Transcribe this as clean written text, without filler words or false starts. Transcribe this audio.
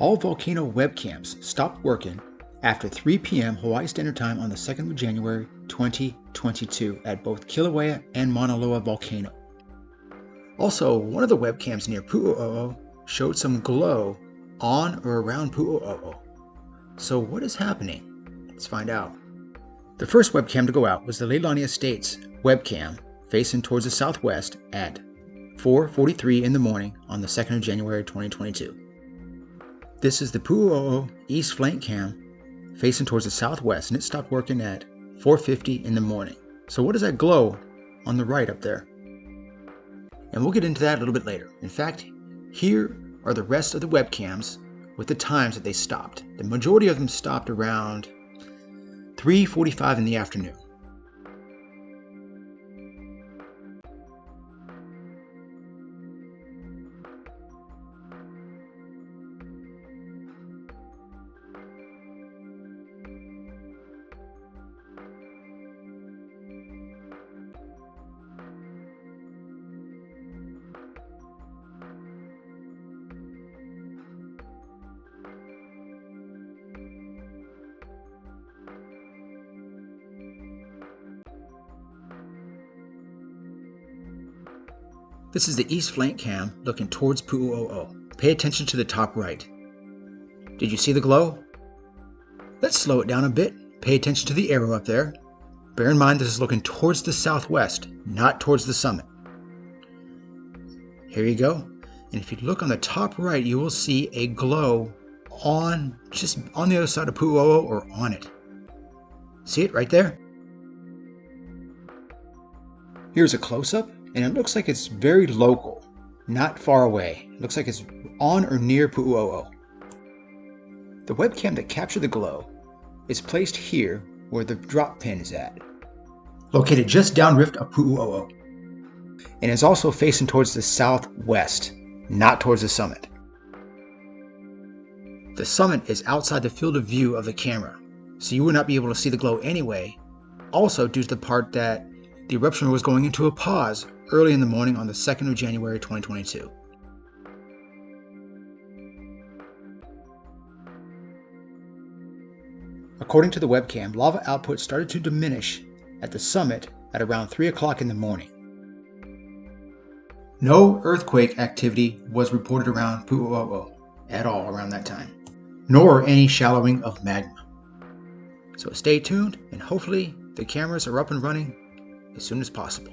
All volcano webcams stopped working after 3 p.m. Hawaii Standard Time on the 2nd of January 2022 at both Kilauea and Mauna Loa volcano. Also, one of the webcams near Pu'u O'o showed some glow on or around Pu'u O'o. So what is happening? Let's find out. The first webcam to go out was the Leilani Estates webcam facing towards the southwest at 4:43 in the morning on the 2nd of January 2022. This is the Pu'u O'o east flank cam facing towards the southwest, and it stopped working at 4:50 in the morning. So what is that glow on the right up there? And we'll get into that a little bit later. In fact, here are the rest of the webcams with the times that they stopped. The majority of them stopped around 3:45 in the afternoon. This is the east flank cam looking towards Pu'u O'o. Pay attention to the top right. Did you see the glow? Let's slow it down a bit. Pay attention to the arrow up there. Bear in mind this is looking towards the southwest, not towards the summit. Here you go. And if you look on the top right, you will see a glow just on the other side of Pu'u O'o or on it. See it right there? Here's a close-up. And it looks like it's very local, not far away. It looks like it's on or near Pu'u O'o. The webcam that captured the glow is placed here where the drop pin is at, located just downrift of Pu'u O'o, and is also facing towards the southwest, not towards the summit. The summit is outside the field of view of the camera, so you would not be able to see the glow anyway, also due to the part that the eruption was going into a pause early in the morning on the 2nd of January 2022. According to the webcam, lava output started to diminish at the summit at around 3 o'clock in the morning. No earthquake activity was reported around Pu'u O'o at all around that time, nor any shallowing of magma. So stay tuned, and hopefully the cameras are up and running as soon as possible.